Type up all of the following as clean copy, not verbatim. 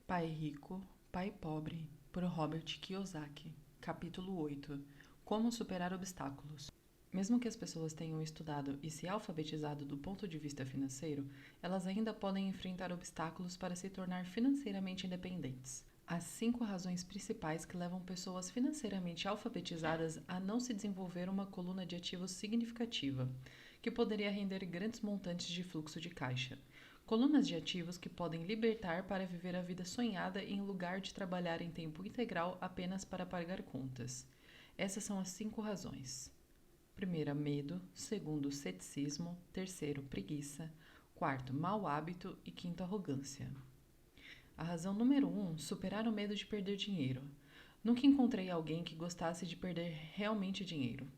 Pai Rico, Pai Pobre, por Robert Kiyosaki. Capítulo 8. Como superar obstáculos. Mesmo que as pessoas tenham estudado e se alfabetizado do ponto de vista financeiro, elas ainda podem enfrentar obstáculos para se tornar financeiramente independentes. Há 5 razões principais que levam pessoas financeiramente alfabetizadas a não se desenvolver uma coluna de ativos significativa, que poderia render grandes montantes de fluxo de caixa. Colunas de ativos que podem libertar para viver a vida sonhada em lugar de trabalhar em tempo integral apenas para pagar contas. Essas são as 5 razões. Primeira, medo. Segundo, ceticismo. Terceiro, preguiça. Quarto, mau hábito. E quinto, arrogância. A razão número 1, superar o medo de perder dinheiro. Nunca encontrei alguém que gostasse de perder realmente dinheiro.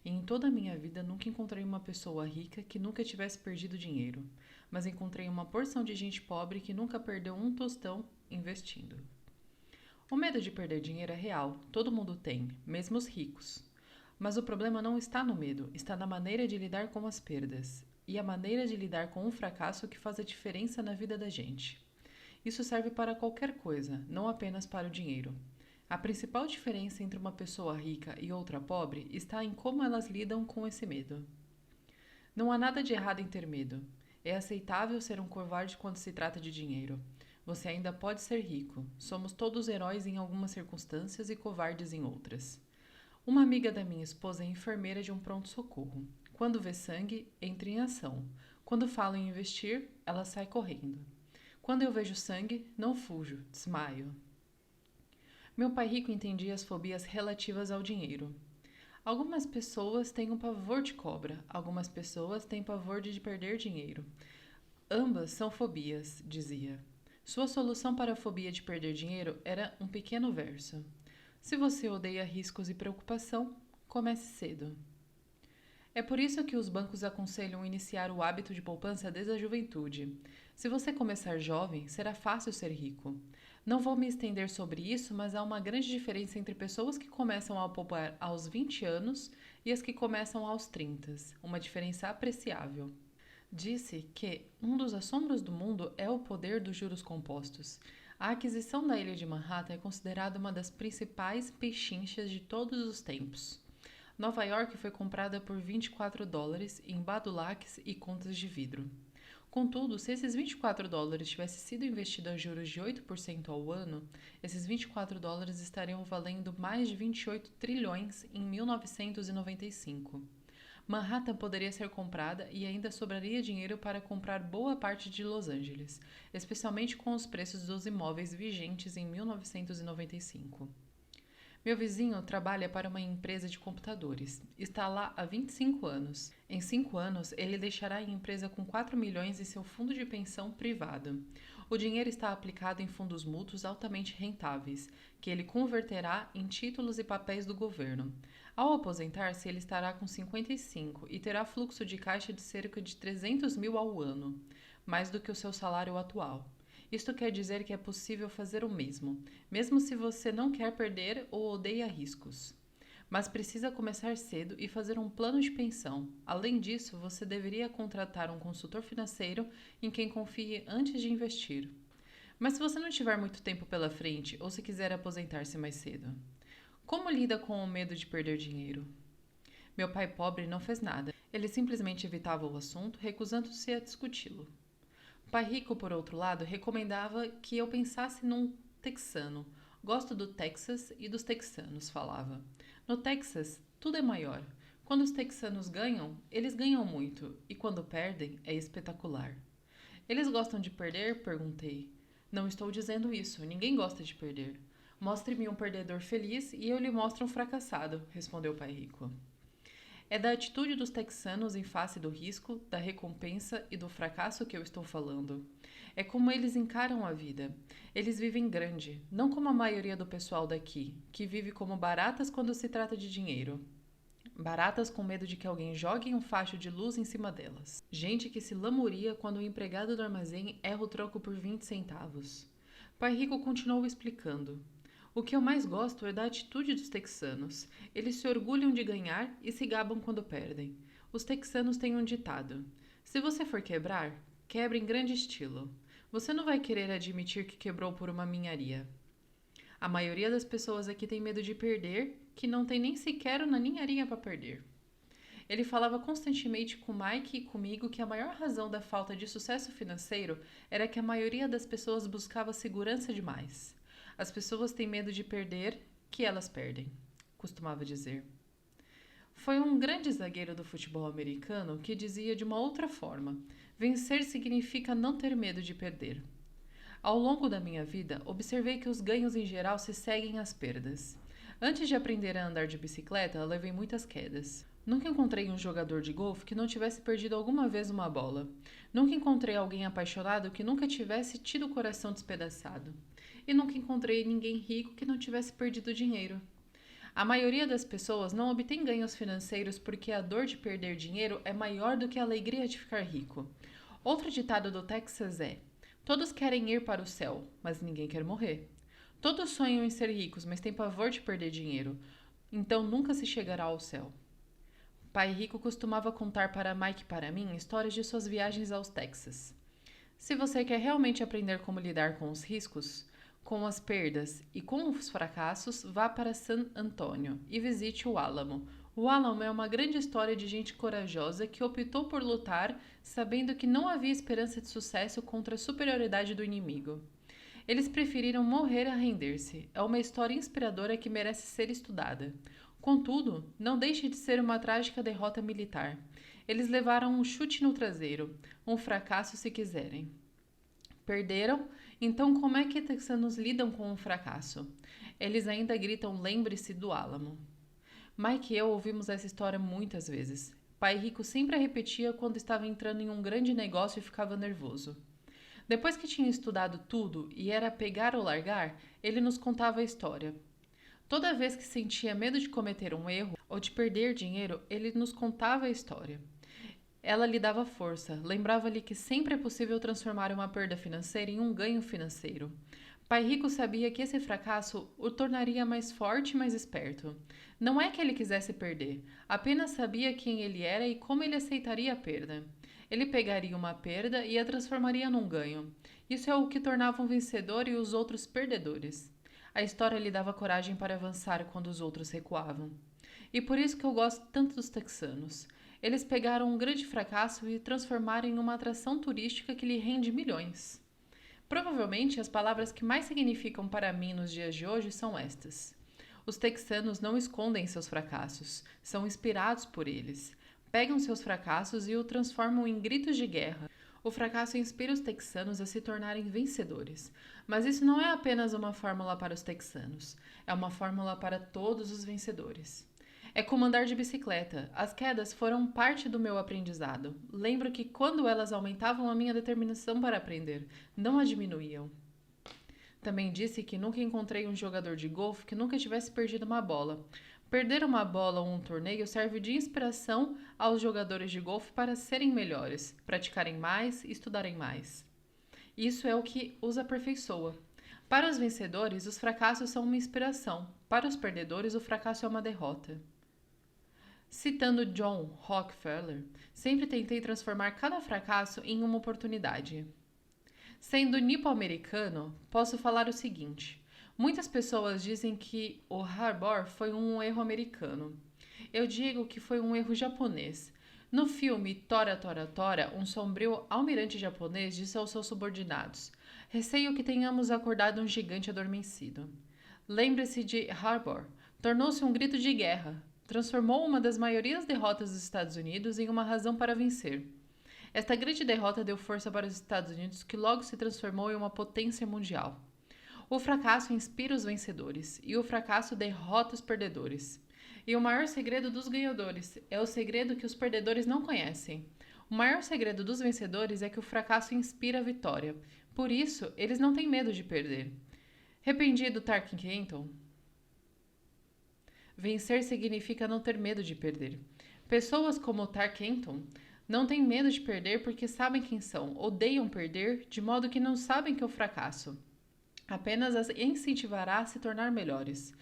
E em toda a minha vida nunca encontrei uma pessoa rica que nunca tivesse perdido dinheiro, mas encontrei uma porção de gente pobre que nunca perdeu um tostão investindo. O medo de perder dinheiro é real, todo mundo tem, mesmo os ricos. Mas o problema não está no medo, está na maneira de lidar com as perdas. E a maneira de lidar com o fracasso que faz a diferença na vida da gente. Isso serve para qualquer coisa, não apenas para o dinheiro. A principal diferença entre uma pessoa rica e outra pobre está em como elas lidam com esse medo. Não há nada de errado em ter medo. É aceitável ser um covarde quando se trata de dinheiro. Você ainda pode ser rico. Somos todos heróis em algumas circunstâncias e covardes em outras. Uma amiga da minha esposa é enfermeira de um pronto-socorro. Quando vê sangue, entra em ação. Quando fala em investir, ela sai correndo. Quando eu vejo sangue, não fujo, desmaio. Meu pai rico entendia as fobias relativas ao dinheiro. Algumas pessoas têm um pavor de cobra, algumas pessoas têm pavor de perder dinheiro. Ambas são fobias, dizia. Sua solução para a fobia de perder dinheiro era um pequeno verso. Se você odeia riscos e preocupação, comece cedo. É por isso que os bancos aconselham iniciar o hábito de poupança desde a juventude. Se você começar jovem, será fácil ser rico. Não vou me estender sobre isso, mas há uma grande diferença entre pessoas que começam a poupar aos 20 anos e as que começam aos 30, uma diferença apreciável. Disse que um dos assombros do mundo é o poder dos juros compostos. A aquisição da ilha de Manhattan é considerada uma das principais pechinchas de todos os tempos. Nova York foi comprada por $24 em badulaques e contas de vidro. Contudo, se esses $24 tivessem sido investidos a juros de 8% ao ano, esses $24 estariam valendo mais de 28 trilhões em 1995. Manhattan poderia ser comprada e ainda sobraria dinheiro para comprar boa parte de Los Angeles, especialmente com os preços dos imóveis vigentes em 1995. Meu vizinho trabalha para uma empresa de computadores. Está lá há 25 anos. Em 5 anos, ele deixará a empresa com 4 milhões em seu fundo de pensão privado. O dinheiro está aplicado em fundos mútuos altamente rentáveis, que ele converterá em títulos e papéis do governo. Ao aposentar-se, ele estará com 55 e terá fluxo de caixa de cerca de 300 mil ao ano, mais do que o seu salário atual. Isto quer dizer que é possível fazer o mesmo se você não quer perder ou odeia riscos. Mas precisa começar cedo e fazer um plano de pensão. Além disso, você deveria contratar um consultor financeiro em quem confie antes de investir. Mas se você não tiver muito tempo pela frente ou se quiser aposentar-se mais cedo, como lida com o medo de perder dinheiro? Meu pai pobre não fez nada. Ele simplesmente evitava o assunto, recusando-se a discuti-lo. Pai Rico, por outro lado, recomendava que eu pensasse num texano. Gosto do Texas e dos texanos, falava. No Texas, tudo é maior. Quando os texanos ganham, eles ganham muito, e quando perdem, é espetacular. Eles gostam de perder? Perguntei. Não estou dizendo isso, ninguém gosta de perder. Mostre-me um perdedor feliz e eu lhe mostro um fracassado, respondeu Pai Rico. É da atitude dos texanos em face do risco, da recompensa e do fracasso que eu estou falando. É como eles encaram a vida. Eles vivem grande, não como a maioria do pessoal daqui, que vive como baratas quando se trata de dinheiro. Baratas com medo de que alguém jogue um facho de luz em cima delas. Gente que se lamuria quando o empregado do armazém erra o troco por 20 centavos. Pai Rico continuou explicando. O que eu mais gosto é da atitude dos texanos. Eles se orgulham de ganhar e se gabam quando perdem. Os texanos têm um ditado: se você for quebrar, quebre em grande estilo. você não vai querer admitir que quebrou por uma ninharia. A maioria das pessoas aqui tem medo de perder, que não tem nem sequer uma ninharia para perder. Ele falava constantemente com Mike e comigo que a maior razão da falta de sucesso financeiro era que a maioria das pessoas buscava segurança demais. As pessoas têm medo de perder, que elas perdem, costumava dizer. Foi um grande zagueiro do futebol americano que dizia de uma outra forma: vencer significa não ter medo de perder. Ao longo da minha vida, observei que os ganhos em geral se seguem às perdas. Antes de aprender a andar de bicicleta, levei muitas quedas. Nunca encontrei um jogador de golfe que não tivesse perdido alguma vez uma bola. Nunca encontrei alguém apaixonado que nunca tivesse tido o coração despedaçado. E nunca encontrei ninguém rico que não tivesse perdido dinheiro. A maioria das pessoas não obtém ganhos financeiros porque a dor de perder dinheiro é maior do que a alegria de ficar rico. Outro ditado do Texas é: todos querem ir para o céu, mas ninguém quer morrer. Todos sonham em ser ricos, mas têm pavor de perder dinheiro, então nunca se chegará ao céu. Pai Rico costumava contar para Mike e para mim histórias de suas viagens aos Texas. Se você quer realmente aprender como lidar com os riscos, com as perdas e com os fracassos, vá para San Antônio e visite o Álamo. O Álamo é uma grande história de gente corajosa que optou por lutar, sabendo que não havia esperança de sucesso contra a superioridade do inimigo. Eles preferiram morrer a render-se. É uma história inspiradora que merece ser estudada. Contudo, não deixe de ser uma trágica derrota militar. Eles levaram um chute no traseiro, um fracasso se quiserem. Perderam? Então como é que texanos lidam com um fracasso? Eles ainda gritam: lembre-se do Álamo. Mike e eu ouvimos essa história muitas vezes. Pai Rico sempre a repetia quando estava entrando em um grande negócio e ficava nervoso. Depois que tinha estudado tudo e era pegar ou largar, ele nos contava a história. Toda vez que sentia medo de cometer um erro ou de perder dinheiro, ele nos contava a história. Ela lhe dava força, lembrava-lhe que sempre é possível transformar uma perda financeira em um ganho financeiro. Pai Rico sabia que esse fracasso o tornaria mais forte e mais esperto. Não é que ele quisesse perder, apenas sabia quem ele era e como ele aceitaria a perda. Ele pegaria uma perda e a transformaria num ganho. Isso é o que tornava um vencedor e os outros perdedores. A história lhe dava coragem para avançar quando os outros recuavam. E por isso que eu gosto tanto dos texanos. Eles pegaram um grande fracasso e transformaram em uma atração turística que lhe rende milhões. Provavelmente as palavras que mais significam para mim nos dias de hoje são estas. Os texanos não escondem seus fracassos, são inspirados por eles. Pegam seus fracassos e o transformam em gritos de guerra. O fracasso inspira os texanos a se tornarem vencedores. Mas isso não é apenas uma fórmula para os texanos, é uma fórmula para todos os vencedores. É como andar de bicicleta. As quedas foram parte do meu aprendizado. Lembro que quando elas aumentavam a minha determinação para aprender, não a diminuíam. Também disse que nunca encontrei um jogador de golfe que nunca tivesse perdido uma bola. Perder uma bola ou um torneio serve de inspiração aos jogadores de golfe para serem melhores, praticarem mais e estudarem mais. Isso é o que os aperfeiçoa. Para os vencedores, os fracassos são uma inspiração. Para os perdedores, o fracasso é uma derrota. Citando John Rockefeller, sempre tentei transformar cada fracasso em uma oportunidade. Sendo nipo-americano, posso falar o seguinte: muitas pessoas dizem que o Harbor foi um erro americano. Eu digo que foi um erro japonês. No filme Tora Tora Tora, um sombrio almirante japonês disse aos seus subordinados: receio que tenhamos acordado um gigante adormecido. Lembre-se de Harbor. Tornou-se um grito de guerra. Transformou uma das maiores derrotas dos Estados Unidos em uma razão para vencer. Esta grande derrota deu força para os Estados Unidos, que logo se transformou em uma potência mundial. O fracasso inspira os vencedores, e o fracasso derrota os perdedores. E o maior segredo dos ganhadores é o segredo que os perdedores não conhecem. O maior segredo dos vencedores é que o fracasso inspira a vitória. Por isso, eles não têm medo de perder. Repreendido Tarkington. Vencer significa não ter medo de perder. Pessoas como Tarkington não têm medo de perder porque sabem quem são, odeiam perder, de modo que não sabem que é o fracasso apenas as incentivará a se tornar melhores.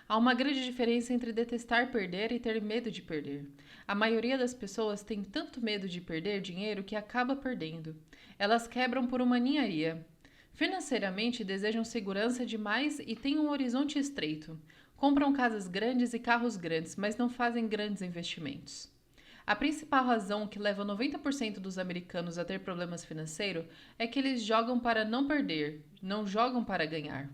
Há uma grande diferença entre detestar perder e ter medo de perder. A maioria das pessoas tem tanto medo de perder dinheiro que acaba perdendo. Elas quebram por uma ninharia. Financeiramente, desejam segurança demais e têm um horizonte estreito. Compram casas grandes e carros grandes, mas não fazem grandes investimentos. A principal razão que leva 90% dos americanos a ter problemas financeiros é que eles jogam para não perder, não jogam para ganhar.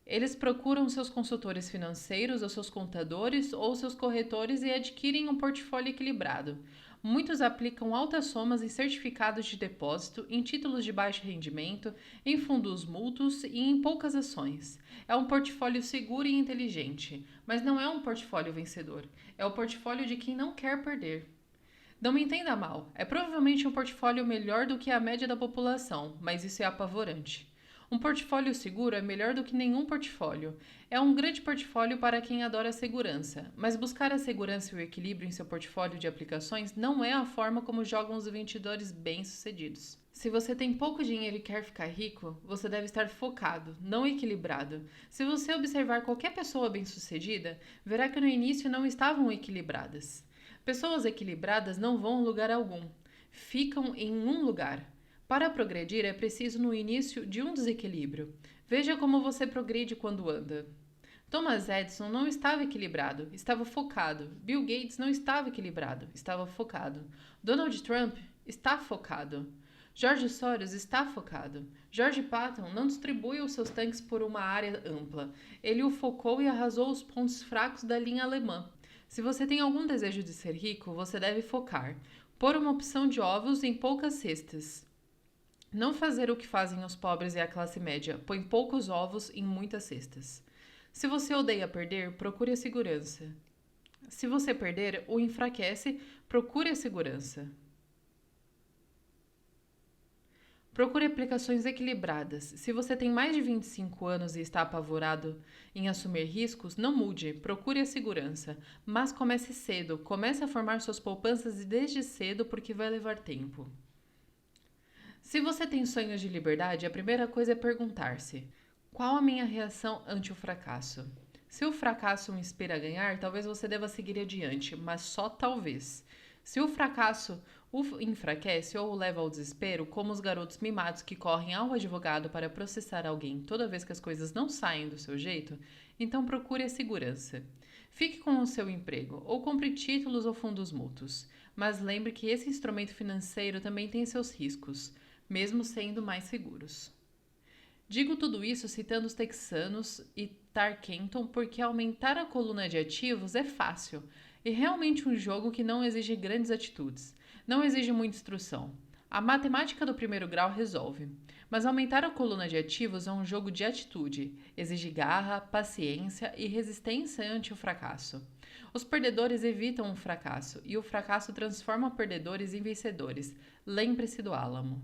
Eles procuram seus consultores financeiros, ou seus contadores, ou seus corretores e adquirem um portfólio equilibrado. Muitos aplicam altas somas em certificados de depósito, em títulos de baixo rendimento, em fundos mútuos e em poucas ações. É um portfólio seguro e inteligente, mas não é um portfólio vencedor. É o portfólio de quem não quer perder. Não me entenda mal, é provavelmente um portfólio melhor do que a média da população, mas isso é apavorante. Um portfólio seguro é melhor do que nenhum portfólio. É um grande portfólio para quem adora a segurança, mas buscar a segurança e o equilíbrio em seu portfólio de aplicações não é a forma como jogam os investidores bem-sucedidos. Se você tem pouco dinheiro e quer ficar rico, você deve estar focado, não equilibrado. Se você observar qualquer pessoa bem-sucedida, verá que no início não estavam equilibradas. Pessoas equilibradas não vão a lugar algum, ficam em um lugar. Para progredir, é preciso no início de um desequilíbrio. Veja como você progride quando anda. Thomas Edison não estava equilibrado, estava focado. Bill Gates não estava equilibrado, estava focado. Donald Trump está focado. George Soros está focado. George Patton não distribui os seus tanques por uma área ampla. Ele o focou e arrasou os pontos fracos da linha alemã. Se você tem algum desejo de ser rico, você deve focar. Pôr uma opção de ovos em poucas cestas. Não fazer o que fazem os pobres e a classe média, põe poucos ovos em muitas cestas. Se você odeia perder, procure a segurança. Se você perder, o enfraquece, procure a segurança. Procure aplicações equilibradas. Se você tem mais de 25 anos e está apavorado em assumir riscos, não mude, procure a segurança. Mas comece cedo, comece a formar suas poupanças desde cedo porque vai levar tempo. Se você tem sonhos de liberdade, a primeira coisa é perguntar-se: qual a minha reação ante o fracasso? Se o fracasso me inspira a ganhar, talvez você deva seguir adiante, mas só talvez. Se o fracasso o enfraquece ou o leva ao desespero, como os garotos mimados que correm ao advogado para processar alguém toda vez que as coisas não saem do seu jeito, então procure a segurança. Fique com o seu emprego, ou compre títulos ou fundos mútuos. Mas lembre que esse instrumento financeiro também tem seus riscos, mesmo sendo mais seguros. Digo tudo isso citando os texanos e Tarkenton porque aumentar a coluna de ativos é fácil e realmente um jogo que não exige grandes atitudes, não exige muita instrução. A matemática do primeiro grau resolve, mas aumentar a coluna de ativos é um jogo de atitude, exige garra, paciência e resistência ante o fracasso. Os perdedores evitam o fracasso e o fracasso transforma perdedores em vencedores. Lembre-se do álamo.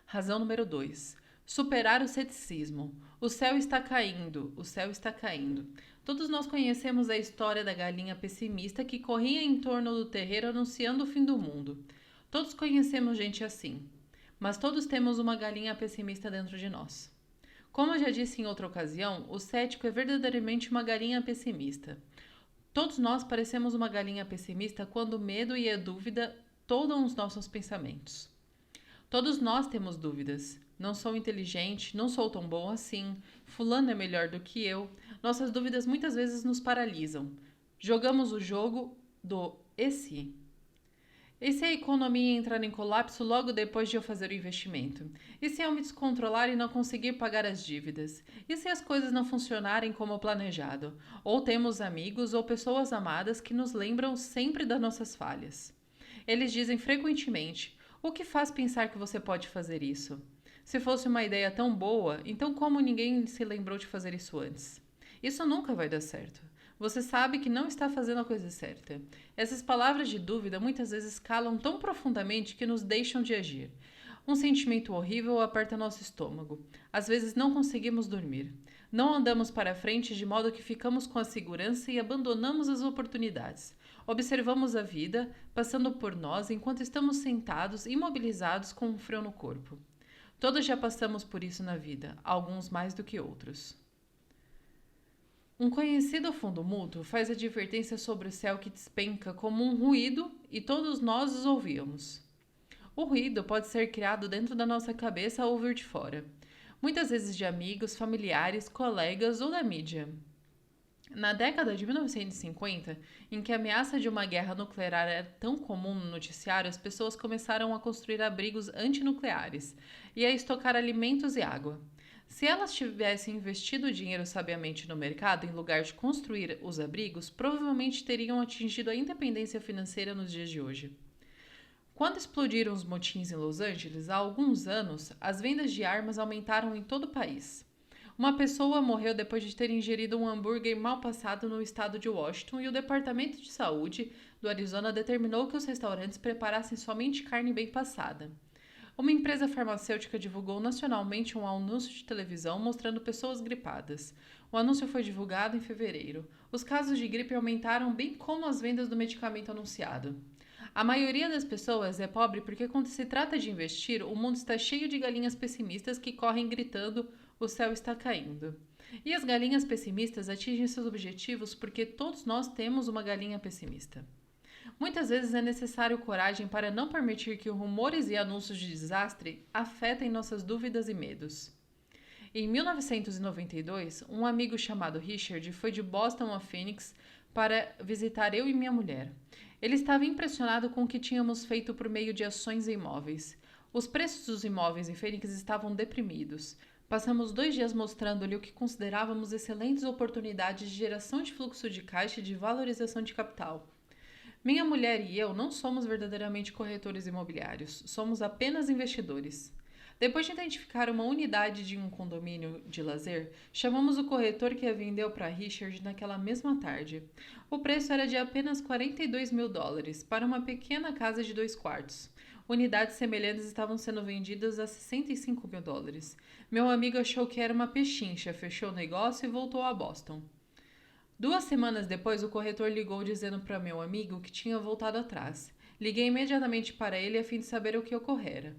Razão número 2. Superar o ceticismo. O céu está caindo, o céu está caindo. Todos nós conhecemos a história da galinha pessimista que corria em torno do terreiro anunciando o fim do mundo. Todos conhecemos gente assim, mas todos temos uma galinha pessimista dentro de nós. Como eu já disse em outra ocasião, o cético é verdadeiramente uma galinha pessimista. Todos nós parecemos uma galinha pessimista quando o medo e a dúvida toldam os nossos pensamentos. Todos nós temos dúvidas. Não sou inteligente, não sou tão bom assim, fulano é melhor do que eu. Nossas dúvidas muitas vezes nos paralisam. Jogamos o jogo do e se? E se a economia entrar em colapso logo depois de eu fazer o investimento? E se eu me descontrolar e não conseguir pagar as dívidas? E se as coisas não funcionarem como planejado? Ou temos amigos ou pessoas amadas que nos lembram sempre das nossas falhas. Eles dizem frequentemente: o que faz pensar que você pode fazer isso? Se fosse uma ideia tão boa, então como ninguém se lembrou de fazer isso antes? Isso nunca vai dar certo. Você sabe que não está fazendo a coisa certa. Essas palavras de dúvida muitas vezes calam tão profundamente que nos deixam de agir. Um sentimento horrível aperta nosso estômago. Às vezes não conseguimos dormir. Não andamos para frente de modo que ficamos com a segurança e abandonamos as oportunidades. Observamos a vida passando por nós enquanto estamos sentados, imobilizados com um frio no corpo. Todos já passamos por isso na vida, alguns mais do que outros. Um conhecido fundo mútuo faz advertência sobre o céu que despenca como um ruído e todos nós os ouvíamos. O ruído pode ser criado dentro da nossa cabeça ou vir de fora. Muitas vezes de amigos, familiares, colegas ou da mídia. Na década de 1950, em que a ameaça de uma guerra nuclear era tão comum no noticiário, as pessoas começaram a construir abrigos antinucleares e a estocar alimentos e água. Se elas tivessem investido o dinheiro sabiamente no mercado, em lugar de construir os abrigos, provavelmente teriam atingido a independência financeira nos dias de hoje. Quando explodiram os motins em Los Angeles, há alguns anos, as vendas de armas aumentaram em todo o país. Uma pessoa morreu depois de ter ingerido um hambúrguer mal passado no estado de Washington e o Departamento de Saúde do Arizona determinou que os restaurantes preparassem somente carne bem passada. Uma empresa farmacêutica divulgou nacionalmente um anúncio de televisão mostrando pessoas gripadas. O anúncio foi divulgado em fevereiro. Os casos de gripe aumentaram, bem como as vendas do medicamento anunciado. A maioria das pessoas é pobre porque, quando se trata de investir, o mundo está cheio de galinhas pessimistas que correm gritando: o céu está caindo. E as galinhas pessimistas atingem seus objetivos porque todos nós temos uma galinha pessimista. Muitas vezes é necessário coragem para não permitir que rumores e anúncios de desastre afetem nossas dúvidas e medos. Em 1992, um amigo chamado Richard foi de Boston a Phoenix para visitar eu e minha mulher. Ele estava impressionado com o que tínhamos feito por meio de ações e imóveis. Os preços dos imóveis em Phoenix estavam deprimidos. Passamos 2 dias mostrando-lhe o que considerávamos excelentes oportunidades de geração de fluxo de caixa e de valorização de capital. Minha mulher e eu não somos verdadeiramente corretores imobiliários, somos apenas investidores. Depois de identificar uma unidade de um condomínio de lazer, chamamos o corretor que a vendeu para Richard naquela mesma tarde. O preço era de apenas $42 mil para uma pequena casa de 2 quartos. Unidades semelhantes estavam sendo vendidas a $65 mil. Meu amigo achou que era uma pechincha, fechou o negócio e voltou a Boston. 2 semanas depois, o corretor ligou dizendo para meu amigo que tinha voltado atrás. Liguei imediatamente para ele a fim de saber o que ocorrera.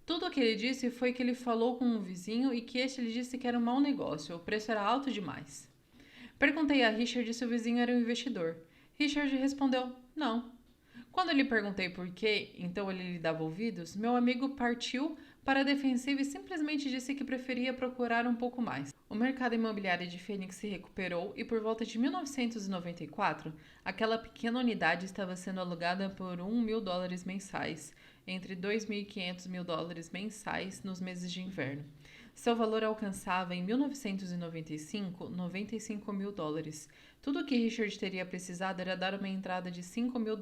Tudo o que ele disse foi que ele falou com um vizinho e que este lhe disse que era um mau negócio, o preço era alto demais. Perguntei a Richard se o vizinho era um investidor. Richard respondeu, não. Quando lhe perguntei por que, então ele lhe dava ouvidos, meu amigo partiu para a defensiva e simplesmente disse que preferia procurar um pouco mais. O mercado imobiliário de Phoenix se recuperou e por volta de 1994, aquela pequena unidade estava sendo alugada por $1 mil mensais, entre $2.500 mil mensais nos meses de inverno. Seu valor alcançava, em 1995, $95 mil. Tudo o que Richard teria precisado era dar uma entrada de $5 mil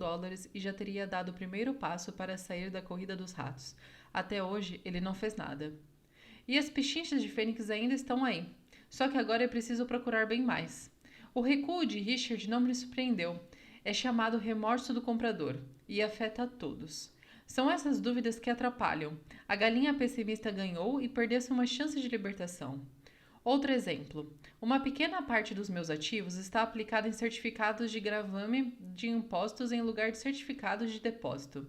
e já teria dado o primeiro passo para sair da corrida dos ratos. Até hoje, ele não fez nada. E as pechinchas de Fênix ainda estão aí. Só que agora é preciso procurar bem mais. O recuo de Richard não me surpreendeu. É chamado remorso do comprador e afeta a todos. São essas dúvidas que atrapalham. A galinha pessimista ganhou e perdeu-se uma chance de libertação. Outro exemplo. Uma pequena parte dos meus ativos está aplicada em certificados de gravame de impostos em lugar de certificados de depósito.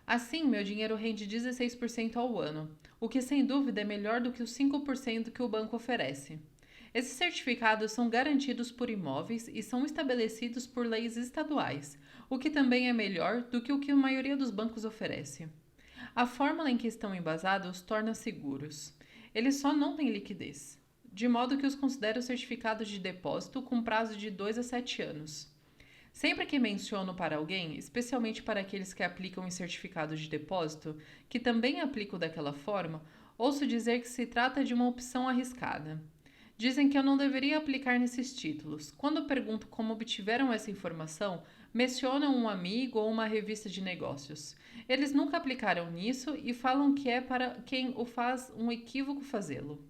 Assim, meu dinheiro rende 16% ao ano, o que sem dúvida é melhor do que os 5% que o banco oferece. Esses certificados são garantidos por imóveis e são estabelecidos por leis estaduais, o que também é melhor do que o que a maioria dos bancos oferece. A fórmula em que estão embasados os torna seguros. Eles só não têm liquidez, de modo que os considero certificados de depósito com prazo de 2 a 7 anos. Sempre que menciono para alguém, especialmente para aqueles que aplicam em certificados de depósito, que também aplico daquela forma, ouço dizer que se trata de uma opção arriscada. Dizem que eu não deveria aplicar nesses títulos. Quando pergunto como obtiveram essa informação, mencionam um amigo ou uma revista de negócios. Eles nunca aplicaram nisso e falam que é para quem o faz um equívoco fazê-lo.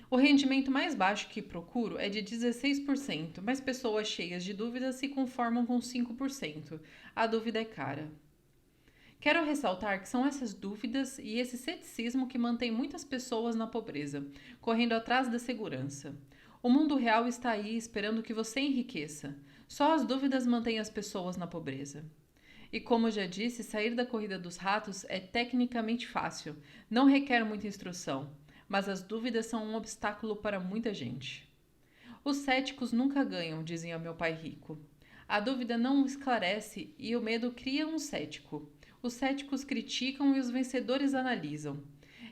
O rendimento mais baixo que procuro é de 16%, mas pessoas cheias de dúvidas se conformam com 5%. A dúvida é cara. Quero ressaltar que são essas dúvidas e esse ceticismo que mantém muitas pessoas na pobreza, correndo atrás da segurança. O mundo real está aí esperando que você enriqueça. Só as dúvidas mantêm as pessoas na pobreza. E como já disse, sair da corrida dos ratos é tecnicamente fácil, não requer muita instrução. Mas as dúvidas são um obstáculo para muita gente. Os céticos nunca ganham, dizia meu pai rico. A dúvida não esclarece e o medo cria um cético. Os céticos criticam e os vencedores analisam.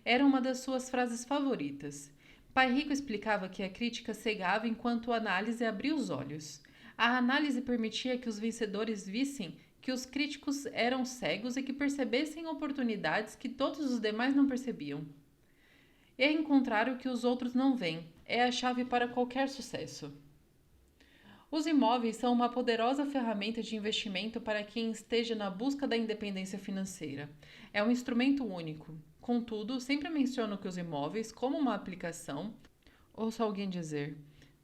Era uma das suas frases favoritas. Pai Rico explicava que a crítica cegava enquanto a análise abria os olhos. A análise permitia que os vencedores vissem que os críticos eram cegos e que percebessem oportunidades que todos os demais não percebiam. E encontrar o que os outros não veem é a chave para qualquer sucesso. Os imóveis são uma poderosa ferramenta de investimento para quem esteja na busca da independência financeira. É um instrumento único. Contudo, sempre menciono que os imóveis, como uma aplicação, ouço alguém dizer: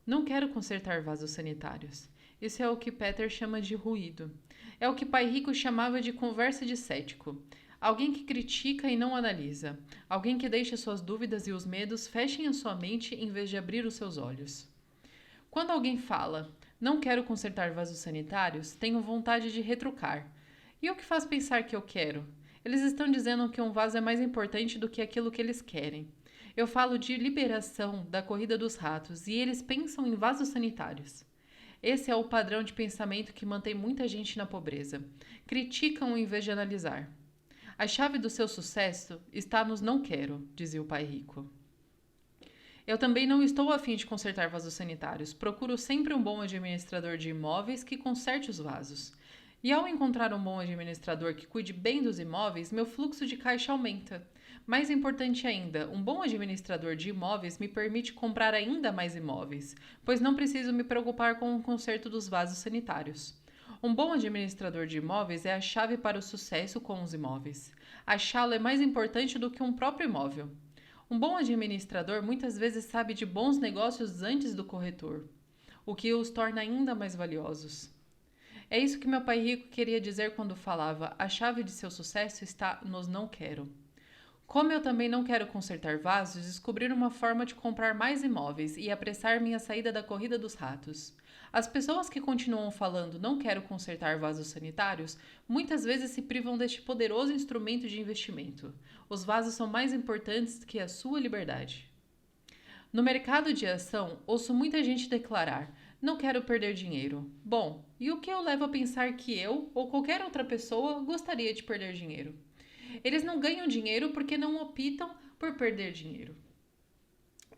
não quero consertar vasos sanitários. Isso é o que Peter chama de ruído. É o que Pai Rico chamava de conversa de cético. Alguém que critica e não analisa. Alguém que deixa suas dúvidas e os medos fechem a sua mente em vez de abrir os seus olhos. Quando alguém fala: não quero consertar vasos sanitários, tenho vontade de retrucar. E o que faz pensar que eu quero? Eles estão dizendo que um vaso é mais importante do que aquilo que eles querem. Eu falo de liberação da corrida dos ratos e eles pensam em vasos sanitários. Esse é o padrão de pensamento que mantém muita gente na pobreza. Criticam em vez de analisar. A chave do seu sucesso está nos não quero, dizia o Pai Rico. Eu também não estou a fim de consertar vasos sanitários. Procuro sempre um bom administrador de imóveis que conserte os vasos. E ao encontrar um bom administrador que cuide bem dos imóveis, meu fluxo de caixa aumenta. Mais importante ainda, um bom administrador de imóveis me permite comprar ainda mais imóveis, pois não preciso me preocupar com o conserto dos vasos sanitários. Um bom administrador de imóveis é a chave para o sucesso com os imóveis. Achá-lo é mais importante do que um próprio imóvel. Um bom administrador muitas vezes sabe de bons negócios antes do corretor, o que os torna ainda mais valiosos. É isso que meu pai rico queria dizer quando falava: a chave de seu sucesso está nos não quero. Como eu também não quero consertar vasos, descobri uma forma de comprar mais imóveis e apressar minha saída da corrida dos ratos. As pessoas que continuam falando não quero consertar vasos sanitários, muitas vezes se privam deste poderoso instrumento de investimento. Os vasos são mais importantes que a sua liberdade. No mercado de ação, ouço muita gente declarar: não quero perder dinheiro. Bom, e o que eu levo a pensar que eu ou qualquer outra pessoa gostaria de perder dinheiro? Eles não ganham dinheiro porque não optam por perder dinheiro.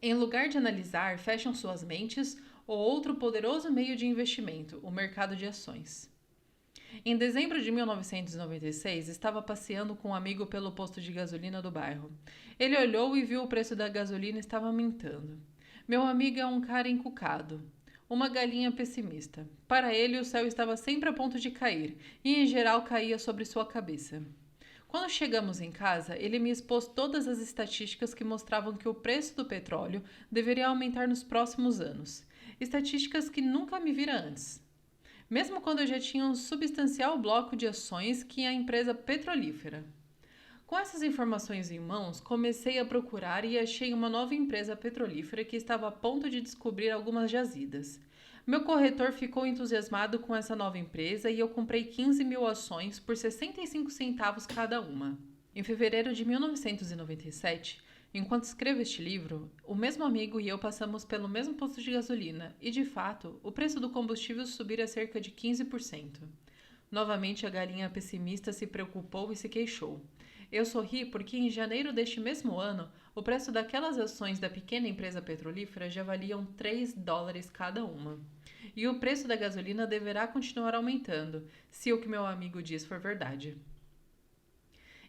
Em lugar de analisar, fecham suas mentes ou outro poderoso meio de investimento, o mercado de ações. Em dezembro de 1996, estava passeando com um amigo pelo posto de gasolina do bairro. Ele olhou e viu o preço da gasolina estava aumentando. Meu amigo é um cara encucado, uma galinha pessimista. Para ele, o céu estava sempre a ponto de cair, e em geral caía sobre sua cabeça. Quando chegamos em casa, ele me expôs todas as estatísticas que mostravam que o preço do petróleo deveria aumentar nos próximos anos. Estatísticas que nunca me vira antes. Mesmo quando eu já tinha um substancial bloco de ações que a empresa petrolífera. Com essas informações em mãos, comecei a procurar e achei uma nova empresa petrolífera que estava a ponto de descobrir algumas jazidas. Meu corretor ficou entusiasmado com essa nova empresa e eu comprei 15 mil ações por 65 centavos cada uma. Em fevereiro de 1997, enquanto escrevo este livro, o mesmo amigo e eu passamos pelo mesmo posto de gasolina e, de fato, o preço do combustível subira cerca de 15%. Novamente, a galinha pessimista se preocupou e se queixou. Eu sorri porque em janeiro deste mesmo ano, o preço daquelas ações da pequena empresa petrolífera já valiam $3 cada uma. E o preço da gasolina deverá continuar aumentando, se o que meu amigo diz for verdade.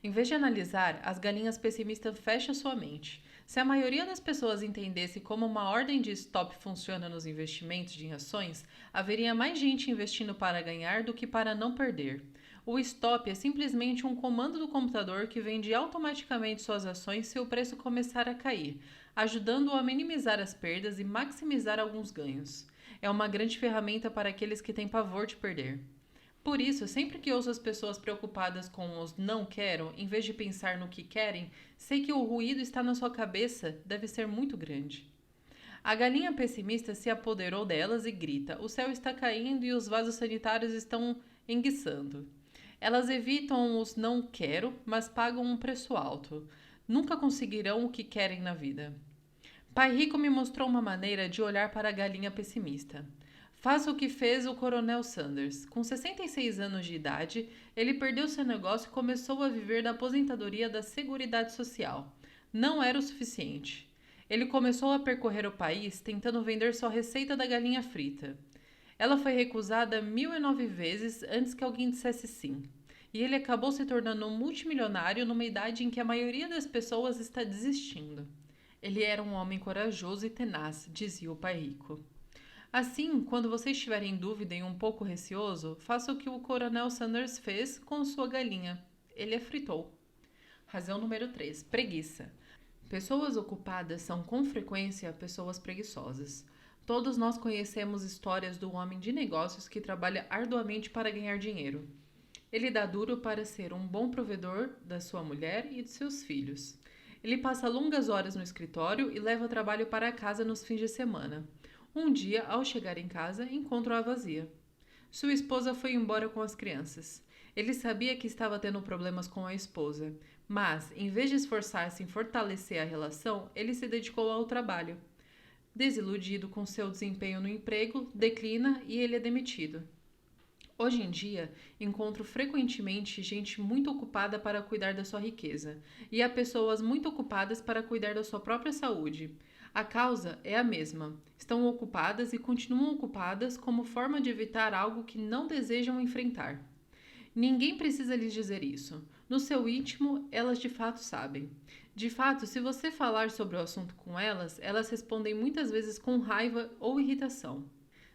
Em vez de analisar, as galinhas pessimistas fecham sua mente. Se a maioria das pessoas entendesse como uma ordem de stop funciona nos investimentos em ações, haveria mais gente investindo para ganhar do que para não perder. O stop é simplesmente um comando do computador que vende automaticamente suas ações se o preço começar a cair, ajudando-o a minimizar as perdas e maximizar alguns ganhos. É uma grande ferramenta para aqueles que têm pavor de perder. Por isso, sempre que ouço as pessoas preocupadas com os não quero, em vez de pensar no que querem, sei que o ruído está na sua cabeça, deve ser muito grande. A galinha pessimista se apoderou delas e grita: o céu está caindo e os vasos sanitários estão enguiçando. Elas evitam os não quero, mas pagam um preço alto. Nunca conseguirão o que querem na vida. Pai Rico me mostrou uma maneira de olhar para a galinha pessimista. Faça o que fez o Coronel Sanders. Com 66 anos de idade, ele perdeu seu negócio e começou a viver da aposentadoria da Seguridade Social. Não era o suficiente. Ele começou a percorrer o país tentando vender sua receita da galinha frita. Ela foi recusada 1009 vezes antes que alguém dissesse sim. E ele acabou se tornando um multimilionário numa idade em que a maioria das pessoas está desistindo. Ele era um homem corajoso e tenaz, dizia o pai rico. Assim, quando você estiver em dúvida e um pouco receoso, faça o que o Coronel Sanders fez com sua galinha. Ele a fritou. Razão número 3. Preguiça. Pessoas ocupadas são com frequência pessoas preguiçosas. Todos nós conhecemos histórias do homem de negócios que trabalha arduamente para ganhar dinheiro. Ele dá duro para ser um bom provedor da sua mulher e de seus filhos. Ele passa longas horas no escritório e leva o trabalho para casa nos fins de semana. Um dia, ao chegar em casa, encontra-a vazia. Sua esposa foi embora com as crianças. Ele sabia que estava tendo problemas com a esposa, mas, em vez de esforçar-se em fortalecer a relação, ele se dedicou ao trabalho. Desiludido com seu desempenho no emprego, declina e ele é demitido. Hoje em dia, encontro frequentemente gente muito ocupada para cuidar da sua riqueza, e há pessoas muito ocupadas para cuidar da sua própria saúde. A causa é a mesma. Estão ocupadas e continuam ocupadas como forma de evitar algo que não desejam enfrentar. Ninguém precisa lhes dizer isso. No seu íntimo, elas de fato sabem. De fato, se você falar sobre o assunto com elas, elas respondem muitas vezes com raiva ou irritação.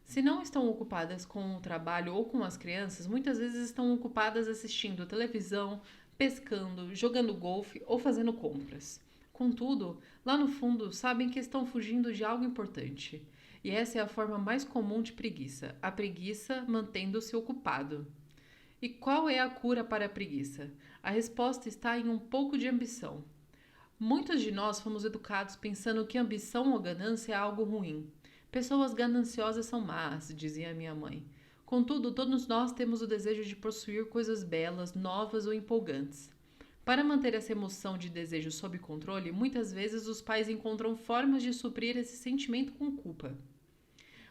Se não estão ocupadas com o trabalho ou com as crianças, muitas vezes estão ocupadas assistindo televisão, pescando, jogando golfe ou fazendo compras. Contudo, lá no fundo, sabem que estão fugindo de algo importante. E essa é a forma mais comum de preguiça, a preguiça mantendo-se ocupado. E qual é a cura para a preguiça? A resposta está em um pouco de ambição. Muitos de nós fomos educados pensando que ambição ou ganância é algo ruim. Pessoas gananciosas são más, dizia minha mãe. Contudo, todos nós temos o desejo de possuir coisas belas, novas ou empolgantes. Para manter essa emoção de desejo sob controle, muitas vezes os pais encontram formas de suprir esse sentimento com culpa.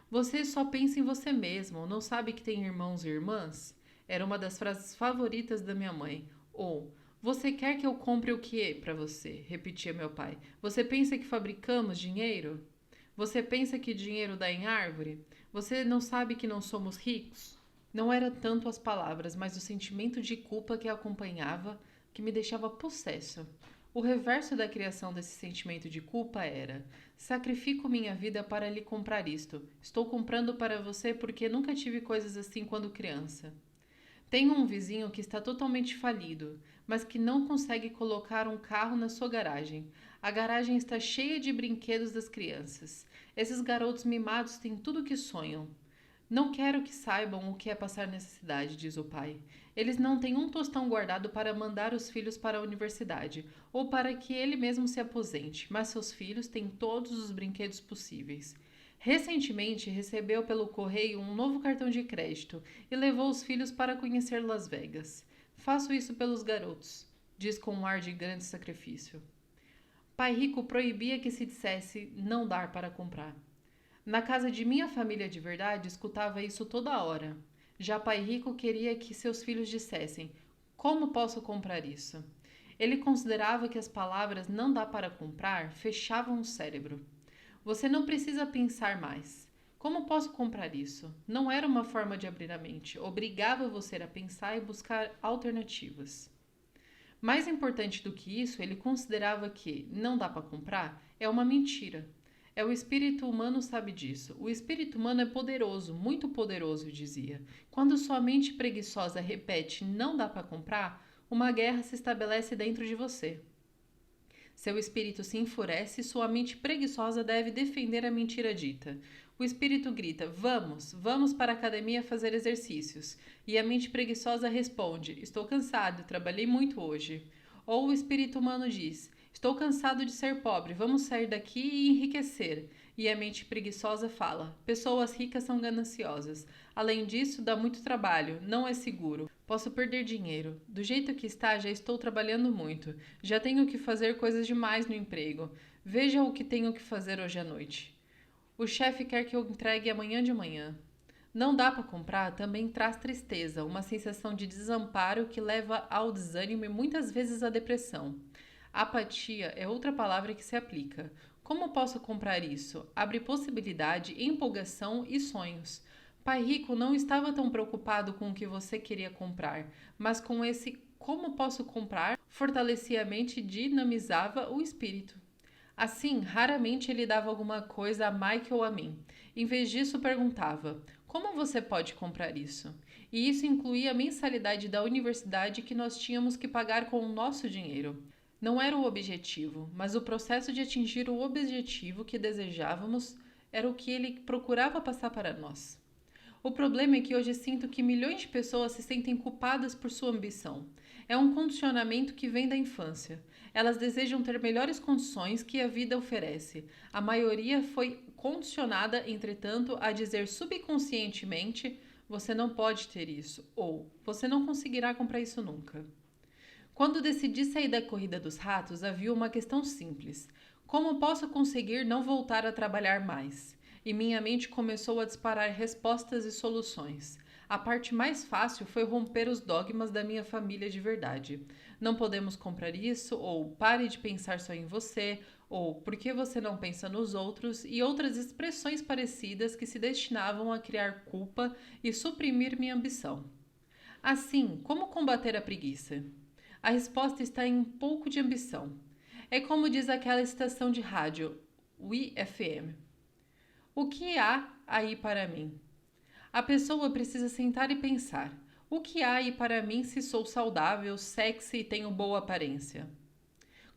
Você só pensa em você mesmo, não sabe que tem irmãos e irmãs? Era uma das frases favoritas da minha mãe. Ou, você quer que eu compre o que para você? Repetia meu pai. Você pensa que fabricamos dinheiro? Você pensa que dinheiro dá em árvore? Você não sabe que não somos ricos? Não era tanto as palavras, mas o sentimento de culpa que a acompanhava, que me deixava possesso. O reverso da criação desse sentimento de culpa era: sacrifico minha vida para lhe comprar isto. Estou comprando para você porque nunca tive coisas assim quando criança. Tenho um vizinho que está totalmente falido, mas que não consegue colocar um carro na sua garagem. A garagem está cheia de brinquedos das crianças. Esses garotos mimados têm tudo o que sonham. Não quero que saibam o que é passar necessidade, diz o pai. Eles não têm um tostão guardado para mandar os filhos para a universidade ou para que ele mesmo se aposente, mas seus filhos têm todos os brinquedos possíveis. Recentemente recebeu pelo correio um novo cartão de crédito e levou os filhos para conhecer Las Vegas. Faço isso pelos garotos, diz com um ar de grande sacrifício. Pai rico proibia que se dissesse não dar para comprar. Na casa de minha família de verdade, escutava isso toda hora. Já pai rico queria que seus filhos dissessem: como posso comprar isso? Ele considerava que as palavras não dá para comprar fechavam o cérebro. Você não precisa pensar mais. Como posso comprar isso? Não era uma forma de abrir a mente. Obrigava você a pensar e buscar alternativas. Mais importante do que isso, ele considerava que não dá para comprar é uma mentira. O espírito humano sabe disso. O espírito humano é poderoso, muito poderoso, dizia. Quando sua mente preguiçosa repete não dá para comprar, uma guerra se estabelece dentro de você. Seu espírito se enfurece e sua mente preguiçosa deve defender a mentira dita. O espírito grita: vamos para a academia fazer exercícios. E a mente preguiçosa responde: estou cansado, trabalhei muito hoje. Ou o espírito humano diz: estou cansado de ser pobre, vamos sair daqui e enriquecer. E a mente preguiçosa fala: pessoas ricas são gananciosas. Além disso, dá muito trabalho, não é seguro. Posso perder dinheiro. Do jeito que está, já estou trabalhando muito. Já tenho que fazer coisas demais no emprego. Veja o que tenho que fazer hoje à noite. O chefe quer que eu entregue amanhã de manhã. Não dá para comprar também traz tristeza, uma sensação de desamparo que leva ao desânimo e muitas vezes à depressão. Apatia é outra palavra que se aplica. Como posso comprar isso? Abre possibilidade, empolgação e sonhos. Pai Rico não estava tão preocupado com o que você queria comprar, mas com esse como posso comprar fortalecia a mente e dinamizava o espírito. Assim, raramente ele dava alguma coisa a Mike ou a mim. Em vez disso, perguntava: como você pode comprar isso? E isso incluía a mensalidade da universidade que nós tínhamos que pagar com o nosso dinheiro. Não era o objetivo, mas o processo de atingir o objetivo que desejávamos era o que ele procurava passar para nós. O problema é que hoje sinto que milhões de pessoas se sentem culpadas por sua ambição. É um condicionamento que vem da infância. Elas desejam ter melhores condições que a vida oferece. A maioria foi condicionada, entretanto, a dizer subconscientemente: você não pode ter isso, ou você não conseguirá comprar isso nunca. Quando decidi sair da corrida dos ratos, havia uma questão simples: como posso conseguir não voltar a trabalhar mais? E minha mente começou a disparar respostas e soluções. A parte mais fácil foi romper os dogmas da minha família de verdade. Não podemos comprar isso, ou pare de pensar só em você, ou por que você não pensa nos outros, e outras expressões parecidas que se destinavam a criar culpa e suprimir minha ambição. Assim, como combater a preguiça? A resposta está em um pouco de ambição. É como diz aquela estação de rádio, WeFM. O que há aí para mim? A pessoa precisa sentar e pensar. O que há aí para mim se sou saudável, sexy e tenho boa aparência?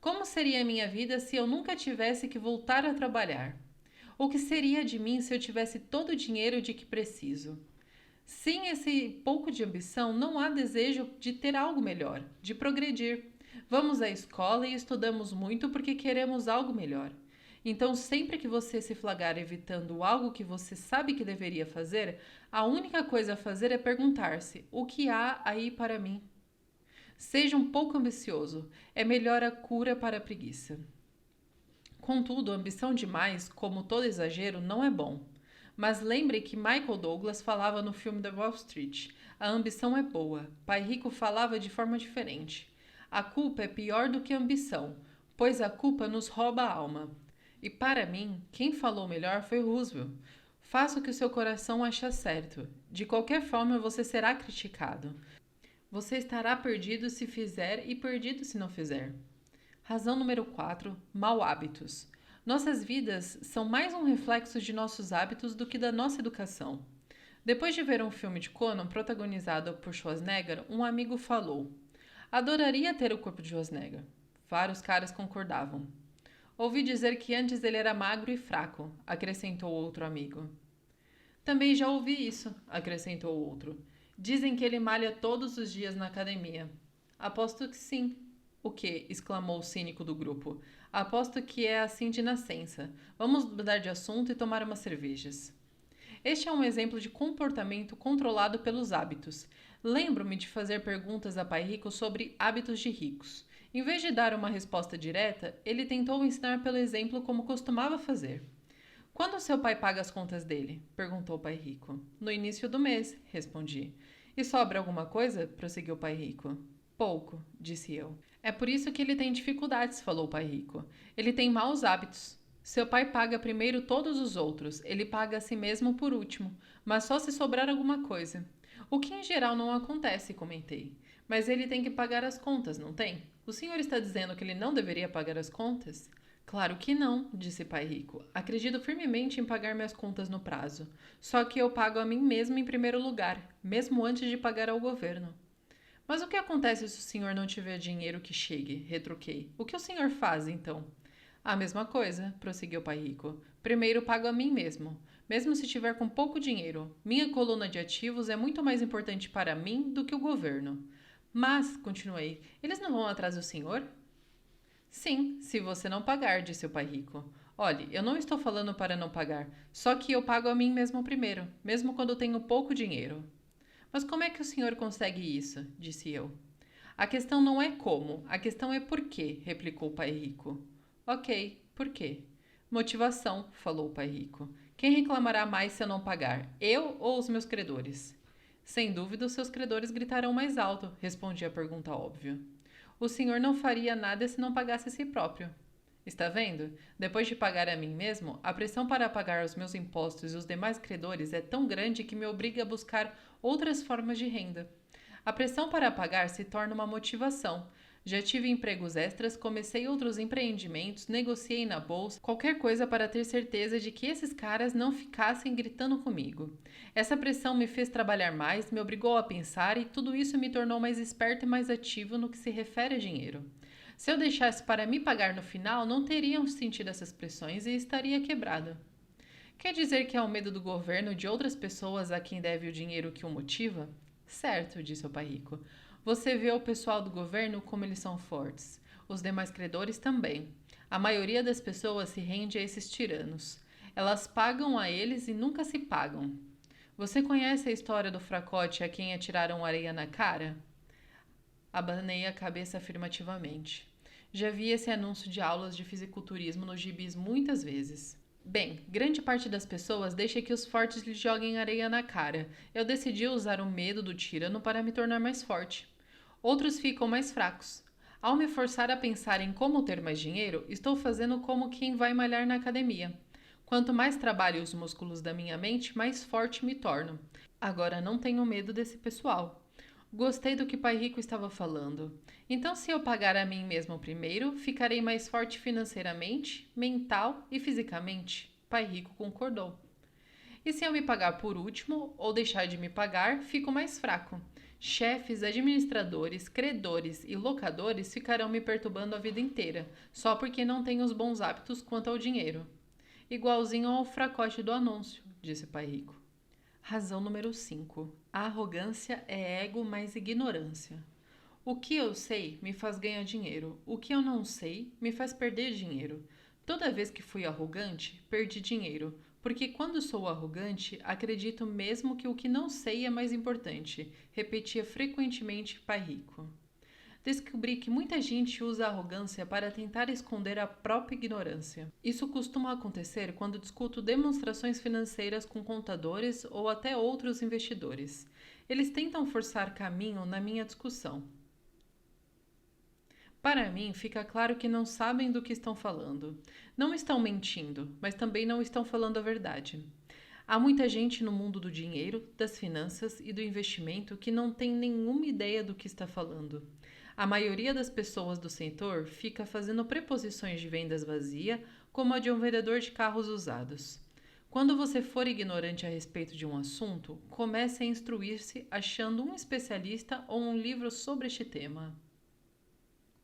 Como seria a minha vida se eu nunca tivesse que voltar a trabalhar? O que seria de mim se eu tivesse todo o dinheiro de que preciso? Sem esse pouco de ambição, não há desejo de ter algo melhor, de progredir. Vamos à escola e estudamos muito porque queremos algo melhor. Então, sempre que você se flagrar evitando algo que você sabe que deveria fazer, a única coisa a fazer é perguntar-se: o que há aí para mim? Seja um pouco ambicioso, é melhor a cura para a preguiça. Contudo, ambição demais, como todo exagero, não é bom. Mas lembre que Michael Douglas falava no filme The Wall Street: a ambição é boa. Pai Rico falava de forma diferente. A culpa é pior do que a ambição, pois a culpa nos rouba a alma. E para mim, quem falou melhor foi Roosevelt. Faça o que o seu coração acha certo. De qualquer forma, você será criticado. Você estará perdido se fizer e perdido se não fizer. Razão número 4. Mau hábitos. Nossas vidas são mais um reflexo de nossos hábitos do que da nossa educação. Depois de ver um filme de Conan protagonizado por Schwarzenegger, um amigo falou: adoraria ter o corpo de Schwarzenegger. Vários caras concordavam. Ouvi dizer que antes ele era magro e fraco, acrescentou outro amigo. Também já ouvi isso, acrescentou outro. Dizem que ele malha todos os dias na academia. Aposto que sim. O quê? Exclamou o cínico do grupo. Aposto que é assim de nascença. Vamos mudar de assunto e tomar umas cervejas. Este é um exemplo de comportamento controlado pelos hábitos. Lembro-me de fazer perguntas a Pai Rico sobre hábitos de ricos. Em vez de dar uma resposta direta, ele tentou ensinar pelo exemplo como costumava fazer. Quando seu pai paga as contas dele? Perguntou o Pai Rico. No início do mês, respondi. E sobra alguma coisa? Prosseguiu o Pai Rico. Pouco, disse eu. É por isso que ele tem dificuldades, falou o Pai Rico. Ele tem maus hábitos. Seu pai paga primeiro todos os outros, ele paga a si mesmo por último, mas só se sobrar alguma coisa. O que em geral não acontece, comentei. Mas ele tem que pagar as contas, não tem? O senhor está dizendo que ele não deveria pagar as contas? Claro que não, disse Pai Rico. Acredito firmemente em pagar minhas contas no prazo. Só que eu pago a mim mesmo em primeiro lugar, mesmo antes de pagar ao governo. Mas o que acontece se o senhor não tiver dinheiro que chegue? Retruquei. O que o senhor faz, então? A mesma coisa, prosseguiu Pai Rico. Primeiro pago a mim mesmo. Mesmo se tiver com pouco dinheiro, minha coluna de ativos é muito mais importante para mim do que o governo. Mas, continuei, eles não vão atrás do senhor? Sim, se você não pagar, disse o Pai Rico. Olhe, eu não estou falando para não pagar, só que eu pago a mim mesmo primeiro, mesmo quando tenho pouco dinheiro. Mas como é que o senhor consegue isso? Disse eu. A questão não é como, a questão é por quê, replicou o Pai Rico. Ok, por quê? Motivação, falou o Pai Rico. Quem reclamará mais se eu não pagar? Eu ou os meus credores? Sem dúvida, os seus credores gritarão mais alto, respondi a pergunta óbvia. O senhor não faria nada se não pagasse a si próprio. Está vendo? Depois de pagar a mim mesmo, a pressão para pagar os meus impostos e os demais credores é tão grande que me obriga a buscar outras formas de renda. A pressão para pagar se torna uma motivação. Já tive empregos extras, comecei outros empreendimentos, negociei na bolsa, qualquer coisa para ter certeza de que esses caras não ficassem gritando comigo. Essa pressão me fez trabalhar mais, me obrigou a pensar e tudo isso me tornou mais esperto e mais ativo no que se refere a dinheiro. Se eu deixasse para me pagar no final, não teriam sentido essas pressões e estaria quebrado. Quer dizer que é o medo do governo ou de outras pessoas a quem deve o dinheiro que o motiva? Certo, disse o pai rico. Você vê o pessoal do governo como eles são fortes. Os demais credores também. A maioria das pessoas se rende a esses tiranos. Elas pagam a eles e nunca se pagam. Você conhece a história do fracote a quem atiraram areia na cara? Abanei a cabeça afirmativamente. Já vi esse anúncio de aulas de fisiculturismo nos gibis muitas vezes. Bem, grande parte das pessoas deixa que os fortes lhe joguem areia na cara. Eu decidi usar o medo do tirano para me tornar mais forte. Outros ficam mais fracos. Ao me forçar a pensar em como ter mais dinheiro, estou fazendo como quem vai malhar na academia. Quanto mais trabalho os músculos da minha mente, mais forte me torno. Agora não tenho medo desse pessoal. Gostei do que Pai Rico estava falando. Então, se eu pagar a mim mesmo primeiro, ficarei mais forte financeiramente, mental e fisicamente? Pai Rico concordou. E se eu me pagar por último, ou deixar de me pagar, fico mais fraco. Chefes, administradores, credores e locadores ficarão me perturbando a vida inteira, só porque não tenho os bons hábitos quanto ao dinheiro. Igualzinho ao fracote do anúncio, disse Pai Rico. Razão número 5. A arrogância é ego mais ignorância. O que eu sei me faz ganhar dinheiro. O que eu não sei me faz perder dinheiro. Toda vez que fui arrogante, perdi dinheiro. Porque quando sou arrogante, acredito mesmo que o que não sei é mais importante, repetia frequentemente Pai Rico. Descobri que muita gente usa a arrogância para tentar esconder a própria ignorância. Isso costuma acontecer quando discuto demonstrações financeiras com contadores ou até outros investidores. Eles tentam forçar caminho na minha discussão. Para mim, fica claro que não sabem do que estão falando. Não estão mentindo, mas também não estão falando a verdade. Há muita gente no mundo do dinheiro, das finanças e do investimento que não tem nenhuma ideia do que está falando. A maioria das pessoas do setor fica fazendo preposições de vendas vazia, como a de um vendedor de carros usados. Quando você for ignorante a respeito de um assunto, comece a instruir-se achando um especialista ou um livro sobre este tema.